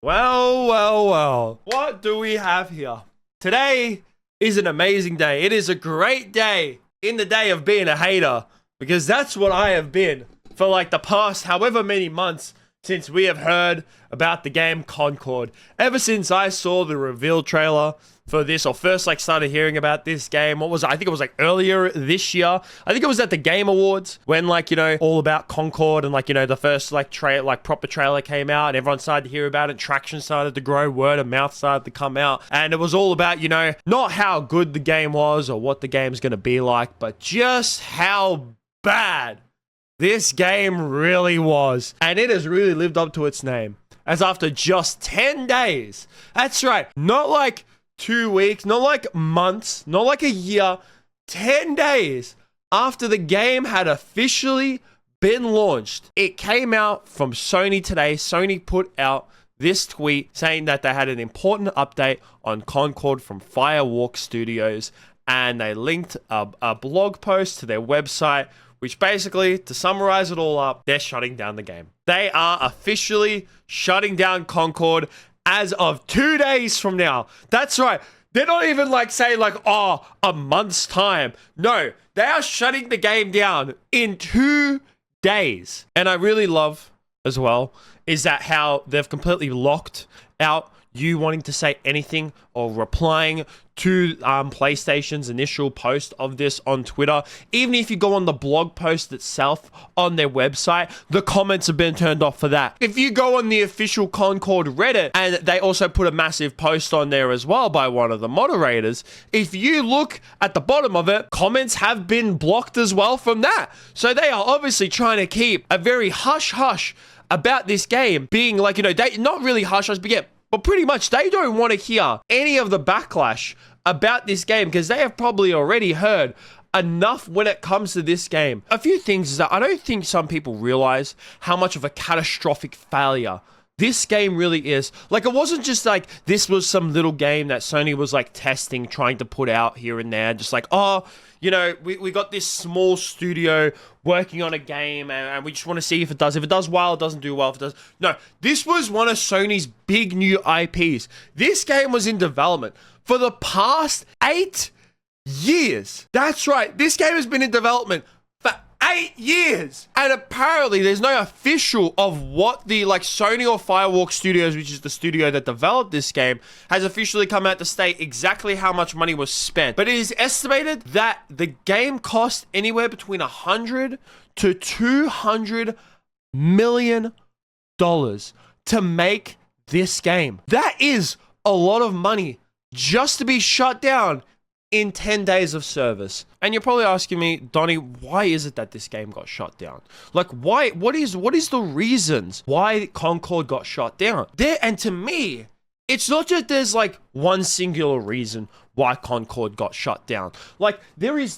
Well, well, well. What do we have here? Today is an amazing day. It is a great day in the day of being a hater, because that's what I have been for like the past however many months since we have heard about the game Concord. Ever since I saw the reveal trailer for this, or first started hearing about this game, what was it? I think it was earlier this year. I think it was at the Game Awards when all about Concord and the first proper trailer came out and everyone started to hear about it. Traction started to grow, word of mouth started to come out, and it was all about not how good the game was or what the game's gonna be like, but just how bad this game really was. And it has really lived up to its name, as after just 10 days, that's right, not like 2 weeks, not like months, not like a year, 10 days after the game had officially been launched, it came out from Sony today. Sony put out this tweet saying that they had an important update on Concord from Firewalk Studios, and they linked a blog post to their website, which basically, to summarize it all up, they're shutting down the game. They are officially shutting down Concord as of 2 days from now. That's right. They're not even saying a month's time. No, they are shutting the game down in 2 days. And I really love as well is that how they've completely locked out you wanting to say anything or replying to PlayStation's initial post of this on Twitter. Even if you go on the blog post itself on their website, the comments have been turned off for that. If you go on the official Concord Reddit, and they also put a massive post on there as well by one of the moderators, if you look at the bottom of it, comments have been blocked as well from that. So they are obviously trying to keep a very hush-hush about this game being they not really hush-hush, but pretty much they don't want to hear any of the backlash about this game, because they have probably already heard enough when it comes to this game. A few things is that I don't think some people realize how much of a catastrophic failure this game really is. It wasn't just this was some little game that Sony was testing, trying to put out here and there, just we got this small studio working on a game and we just want to see if it does. If it does well, it doesn't do well. If it does, no. This was one of Sony's big new IPs. This game was in development for the past 8 years. That's right. This game has been in development for 8 years. And apparently there's no official of what the Sony or Firewalk Studios, which is the studio that developed this game, has officially come out to state exactly how much money was spent. But it is estimated that the game cost anywhere between $100 to $200 million to make this game. That is a lot of money just to be shut down in 10 days of service. And you're probably asking me, Donnie, why is it that this game got shut down? Why? What is the reasons why Concord got shut down? And to me, it's not just there's one singular reason why Concord got shut down. There is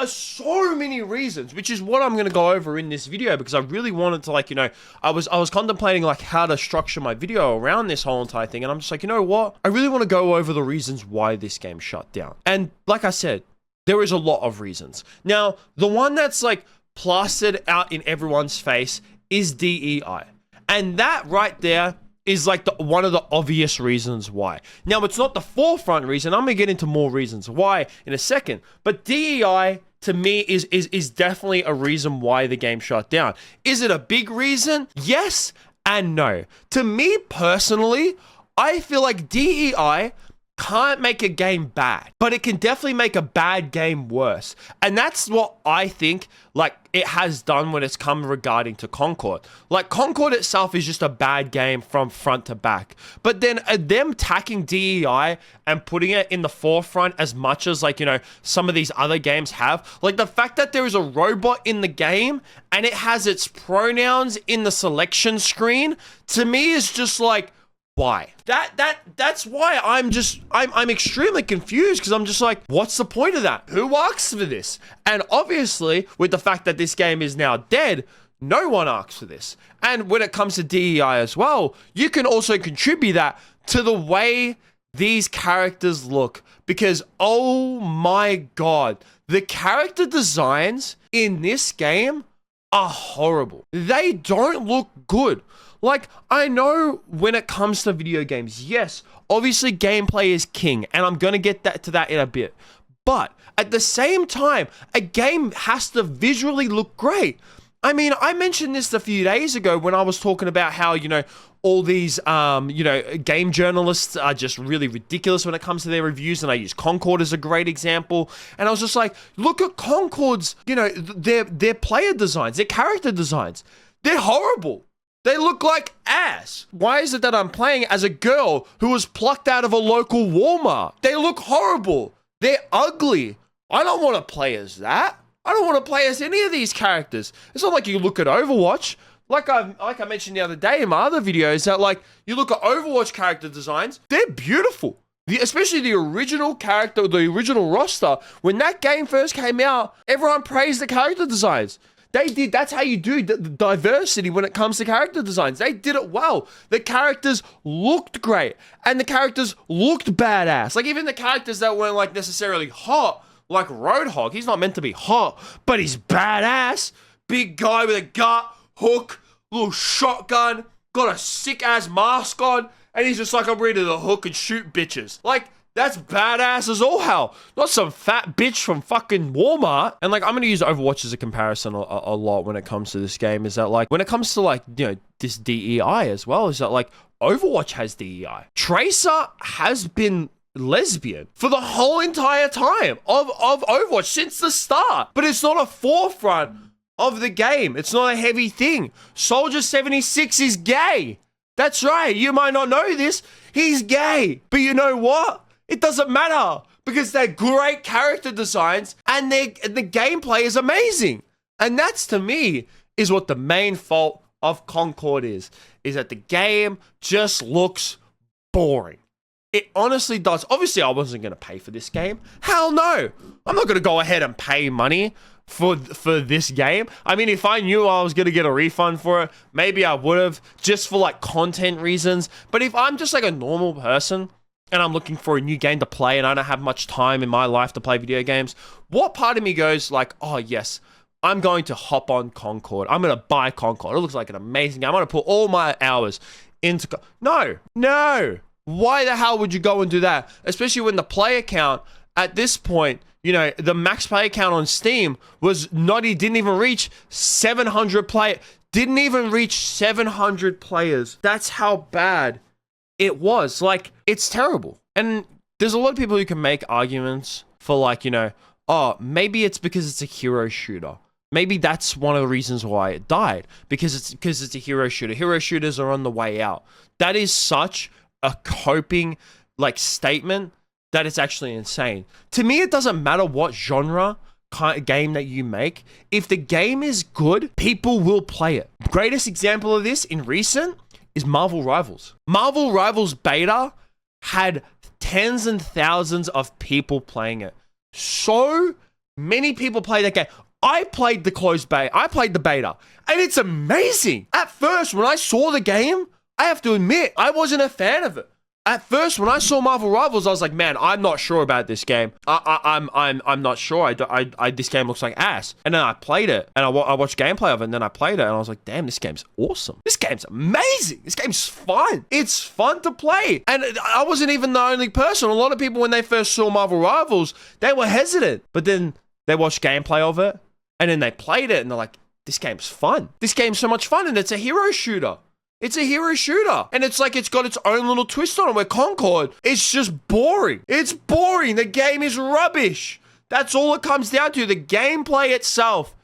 so many reasons, which is what I'm going to go over in this video, because I really wanted to I was contemplating how to structure my video around this whole entire thing, and I'm just you know what? I really want to go over the reasons why this game shut down. And like I said, there is a lot of reasons. Now, the one that's plastered out in everyone's face is DEI. And that right there is one of the obvious reasons why. Now, it's not the forefront reason. I'm going to get into more reasons why in a second. But DEI, to me, is definitely a reason why the game shut down. Is it a big reason? Yes and no. To me personally, I feel like DEI can't make a game bad, but it can definitely make a bad game worse. And that's what I think it has done when it's come regarding to Concord. Concord itself is just a bad game from front to back. But then them tacking DEI and putting it in the forefront as much as some of these other games have, the fact that there is a robot in the game and it has its pronouns in the selection screen, to me is just why? That's why I'm extremely confused, because I'm just what's the point of that? Who asks for this? And obviously, with the fact that this game is now dead, no one asks for this. And when it comes to DEI as well, you can also contribute that to the way these characters look, because oh my god, the character designs in this game are horrible. They don't look good. Like, I know when it comes to video games, yes, obviously gameplay is king, and I'm gonna get to that in a bit. But at the same time, a game has to visually look great. I mean, I mentioned this a few days ago when I was talking about how, all these, game journalists are just really ridiculous when it comes to their reviews, and I use Concord as a great example. And I was just like, look at Concord's, their player designs, their character designs. They're horrible. They look like ass. Why is it that I'm playing as a girl who was plucked out of a local Walmart? They look horrible. They're ugly. I don't want to play as that. I don't want to play as any of these characters. It's not like you look at Overwatch. Like I mentioned the other day in my other videos, that like you look at Overwatch character designs, they're beautiful. Especially the original character, the original roster. When that game first came out, everyone praised the character designs. That's how you do the diversity when it comes to character designs. They did it well. The characters looked great, and the characters looked badass. Like even the characters that weren't like necessarily hot, like Roadhog, he's not meant to be hot, but he's badass. Big guy with a gut, hook, little shotgun, got a sick ass mask on, and he's just like, I'm ready to hook and shoot bitches. Like, that's badass as all hell. Not some fat bitch from fucking Walmart. And like, I'm going to use Overwatch as a comparison a lot when it comes to this game. Is that like, when it comes to like, this DEI as well, is that like, Overwatch has DEI. Tracer has been lesbian for the whole entire time of Overwatch since the start. But it's not a forefront of the game. It's not a heavy thing. Soldier 76 is gay. That's right. You might not know this. He's gay. But you know what? It doesn't matter because they're great character designs and the gameplay is amazing. And that's, to me, is what the main fault of Concord is that the game just looks boring. It honestly does. Obviously, I wasn't going to pay for this game. Hell no. I'm not going to go ahead and pay money for this game. I mean, if I knew I was going to get a refund for it, maybe I would have, just for like content reasons. But if I'm just like a normal person and I'm looking for a new game to play and I don't have much time in my life to play video games, what part of me goes like, oh yes, I'm going to hop on Concord. I'm going to buy Concord. It looks like an amazing game. I'm going to put all my hours into... No. Why the hell would you go and do that? Especially when the player count at this point, the max player count on Steam didn't even reach 700 players. That's how bad it was. Like, it's terrible. And there's a lot of people who can make arguments for like, oh, maybe it's because it's a hero shooter. Maybe that's one of the reasons why it died, because it's a hero shooter. Hero shooters are on the way out. That is such a coping like statement that it's actually insane. To me, it doesn't matter what genre kind of game that you make. If the game is good, people will play it. Greatest example of this in recent is Marvel Rivals. Marvel Rivals beta had tens and thousands of people playing it. So many people play that game. I played the closed beta. I played the beta, and it's amazing. At first, when I saw the game, I have to admit, I wasn't a fan of it. At first, when I saw Marvel Rivals, I was like, man, I'm not sure about this game. I'm not sure. This game looks like ass. And then I played it, and I watched gameplay of it, and then I played it, and I was like, damn, this game's awesome. This game's amazing. This game's fun. It's fun to play. And I wasn't even the only person. A lot of people, when they first saw Marvel Rivals, they were hesitant. But then they watched gameplay of it, and then they played it, and they're like, this game's fun. This game's so much fun, and it's a hero shooter. It's a hero shooter. And it's like it's got its own little twist on it, where Concord, it's just boring. It's boring. The game is rubbish. That's all it comes down to. The gameplay itself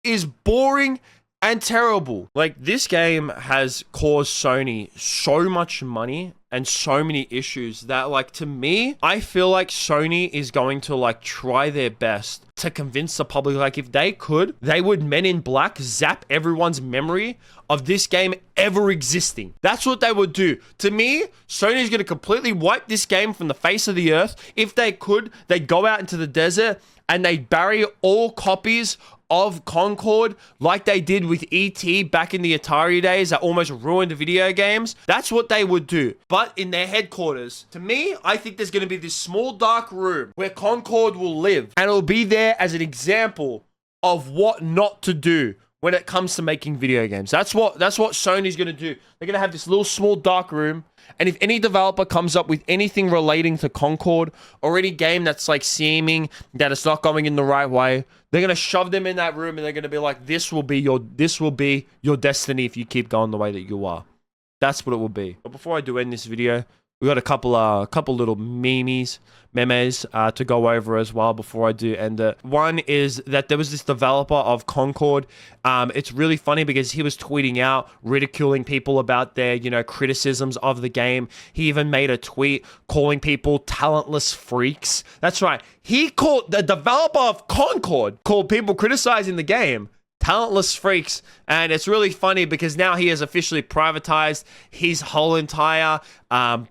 is boring and terrible. Like, this game has caused Sony so much money and so many issues that, like, to me, I feel like Sony is going to, like, try their best to convince the public. Like, if they could, they would Men in Black zap everyone's memory of this game ever existing. That's what they would do. To me, Sony's going to completely wipe this game from the face of the earth. If they could, they'd go out into the desert and they'd bury all copies of Concord like they did with E.T. back in the Atari days that almost ruined video games. That's what they would do. But in their headquarters, to me, I think there's going to be this small dark room where Concord will live, and it'll be there as an example of what not to do when it comes to making video games. That's what Sony's gonna do. They're gonna have this little small dark room, and if any developer comes up with anything relating to Concord or any game that's like seeming that it's not going in the right way, they're gonna shove them in that room and they're gonna be like, this will be your destiny if you keep going the way that you are. That's what it will be. But before I do end this video, we got a couple little memes to go over as well before I do end it. One is that there was this developer of Concord. It's really funny because he was tweeting out, ridiculing people about their, criticisms of the game. He even made a tweet calling people talentless freaks. That's right. He called the developer of Concord, called people criticizing the game talentless freaks. And it's really funny because now he has officially privatized his whole entire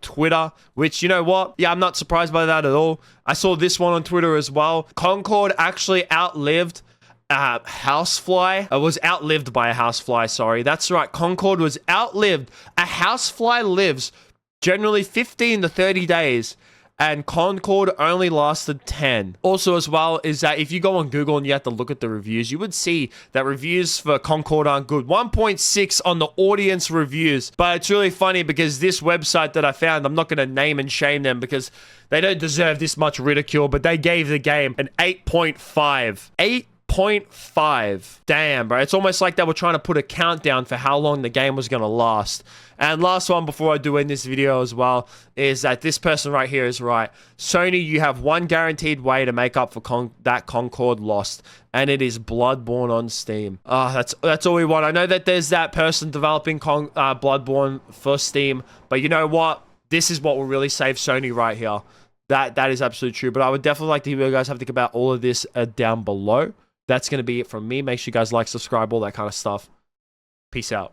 Twitter, which, you know what? Yeah, I'm not surprised by that at all. I saw this one on Twitter as well. Concord actually outlived housefly. It was outlived by a housefly, sorry. That's right. Concord was outlived. A housefly lives generally 15 to 30 days. And Concord only lasted 10. Also as well is that if you go on Google and you have to look at the reviews, you would see that reviews for Concord aren't good. 1.6 on the audience reviews. But it's really funny because this website that I found, I'm not going to name and shame them because they don't deserve this much ridicule, but they gave the game an 8.5. 8.5. Damn, bro. It's almost like they were trying to put a countdown for how long the game was going to last. And last one before I do end this video as well is that this person right here is right. Sony, you have one guaranteed way to make up for that Concord lost, and it is Bloodborne on Steam. That's all we want. I know that there's that person developing Bloodborne for Steam, but you know what? This is what will really save Sony right here. That is absolutely true. But I would definitely like to hear what you guys have to think about all of this down below. That's going to be it from me. Make sure you guys like, subscribe, all that kind of stuff. Peace out.